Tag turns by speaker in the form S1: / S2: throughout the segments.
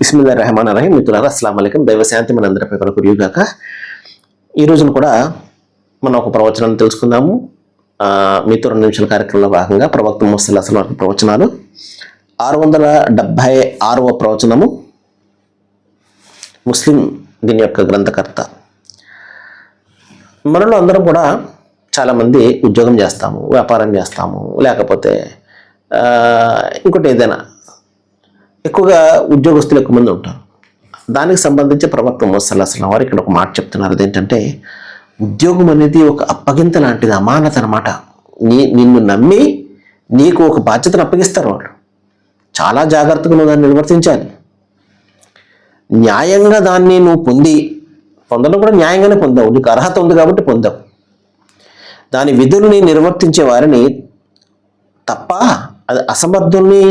S1: బిస్మిల్లాహిర్రహమానిర్రహీం. మిత్రులారా, అస్సలాము అలైకుం. దైవశాంతి మనందరిపై కురియుగాక. ఈ రోజున కూడా మనం ఒక ప్రవచనాన్ని తెలుసుకుందాము. మీతో 2 నిమిషాల కార్యక్రమంలో భాగంగా ప్రవక్త ముహమ్మద్ సల్లల్లాహు అలైహి వసల్లం ప్రవచనాలు 676వ ప్రవచనము. ముస్లిం దీని యొక్క గ్రంథకర్త. మనలో అందరం కూడా చాలామంది ఉద్యోగం చేస్తాము, వ్యాపారం చేస్తాము, లేకపోతే ఇంకోటి ఏదైనా, ఎక్కువగా ఉద్యోగస్తులు ఎక్కువ మంది ఉంటారు. దానికి సంబంధించి ప్రవక్త ముహమ్మద్ సల్లల్లాహు అలైహి వసల్లం వారు ఇక్కడ ఒక మాట చెప్తున్నారు. అదేంటంటే, ఉద్యోగం అనేది ఒక అప్పగింత లాంటిది, అమానత అనమాట. నిన్ను నమ్మి నీకు ఒక బాధ్యతను అప్పగిస్తారు వాళ్ళు. చాలా జాగ్రత్తగా నువ్వు దాన్ని నిర్వర్తించాలి. న్యాయంగా దాన్ని నువ్వు పొందడం కూడా న్యాయంగానే పొందావు. నీకు అర్హత ఉంది కాబట్టి పొందావు. దాని విధుల్ని నిర్వర్తించే వారిని తప్ప, అది అసమర్థుల్ని,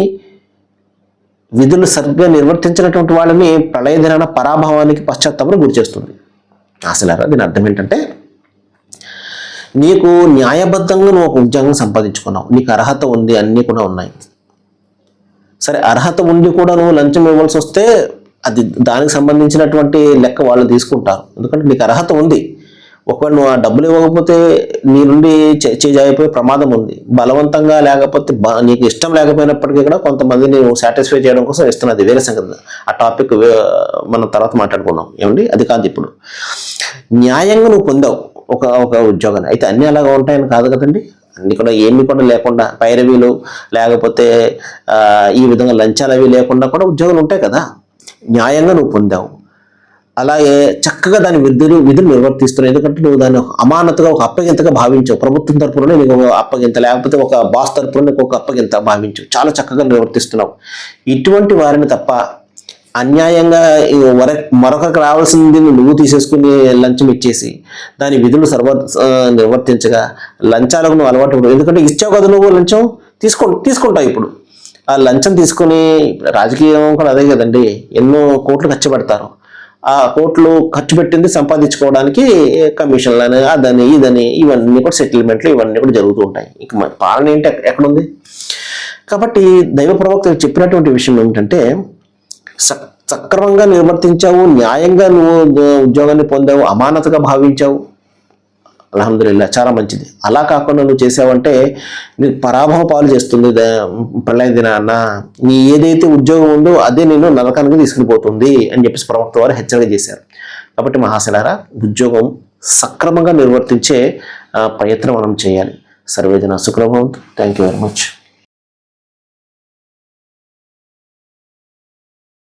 S1: విధులు సరిగ్గా నిర్వర్తించినటువంటి వాళ్ళని ప్రళయ దినాన పరాభవానికి, పశ్చాత్తాపానికి గురి చేస్తుంది. అసలు దీని అర్థం ఏంటంటే, నీకు న్యాయబద్ధంగా నువ్వు ఒక ఉద్యోగం సంపాదించుకున్నావు, నీకు అర్హత ఉంది, అన్నీ కూడా ఉన్నాయి. సరే, అర్హత ఉండి కూడా నువ్వు లంచం ఇవ్వాల్సి వస్తే అది దానికి సంబంధించినటువంటి లెక్క వాళ్ళు తీసుకుంటారు. ఎందుకంటే నీకు అర్హత ఉంది. ఒకవేళ నువ్వు ఆ డబ్బులు ఇవ్వకపోతే నీ నుండి చేజారిపోయే ప్రమాదం ఉంది. బలవంతంగా, లేకపోతే నీకు ఇష్టం లేకపోయినప్పటికీ కూడా కొంతమందిని నువ్వు సాటిస్ఫై చేయడం కోసం ఇస్తున్నది వేరే సంగతి. ఆ టాపిక్ మనం తర్వాత మాట్లాడుకున్నాం. ఏమండి, అది కాదు. ఇప్పుడు న్యాయంగా నువ్వు పొందావు ఒక ఉద్యోగాన్ని. అయితే అన్నీ అలాగా ఉంటాయని కాదు కదండి. అన్ని కూడా ఏమి కూడా లేకుండా, పైరవీలు లేకపోతే ఈ విధంగా లంచాలు అవి లేకుండా కూడా ఉద్యోగాలు ఉంటాయి కదా. న్యాయంగా నువ్వు పొందావు, అలాగే చక్కగా దాని విధులు నిర్వర్తిస్తున్నావు. ఎందుకంటే నువ్వు దాన్ని అమానతగా, ఒక అప్పగింతగా భావించావు. ప్రభుత్వం తరపున నీకు ఒక అప్పగింత, లేకపోతే ఒక బాస్ తరపున నీకు ఒక అప్పగింత భావించావు. చాలా చక్కగా నిర్వర్తిస్తున్నావు. ఇటువంటి వారిని తప్ప అన్యాయంగా మరొకరికి రావాల్సింది నువ్వు తీసేసుకుని లంచం ఇచ్చేసి దాని విధులు నిర్వర్తించగా లంచాలకు నువ్వు అలవాటు. ఎందుకంటే ఇచ్చావు కదా నువ్వు లంచం, తీసుకుంటావు. ఇప్పుడు ఆ లంచం తీసుకుని, రాజకీయం కూడా అదే కదండి, ఎన్నో కోట్లు ఖర్చు పెడతారు. ఆ కోట్లు ఖర్చు పెట్టింది సంపాదించుకోవడానికి కమిషన్లని, అదని ఇదని, ఇవన్నీ కూడా సెటిల్మెంట్లు, ఇవన్నీ కూడా జరుగుతూ ఉంటాయి. ఇక పాలన ఏంటి, ఎక్కడుంది? కాబట్టి దైవ ప్రవక్త చెప్పినటువంటి విషయం ఏమిటంటే, సక్రమంగా నిర్వర్తించావు, న్యాయంగా నువ్వు ఉద్యోగాన్ని పొందావు, అమానతగా భావించావు, అల్హమ్దులిల్లా, చాలా మంచిది. అలా కాకుండా నువ్వు చేసావంటే నీకు పరాభవ పాలు చేస్తుంది. ప్రళయ దినాన్న నీ ఏదైతే ఉద్యోగం ఉందో అదే నేను నరకానికి తీసుకునిపోతుంది అని చెప్పేసి ప్రవక్త వారు హెచ్చరిక చేశారు. కాబట్టి మహాశలారా, ఉద్యోగం సక్రమంగా నిర్వర్తించే ప్రయత్నం మనం చేయాలి. సర్వేజన సుఖభవంతు. Thank you very much.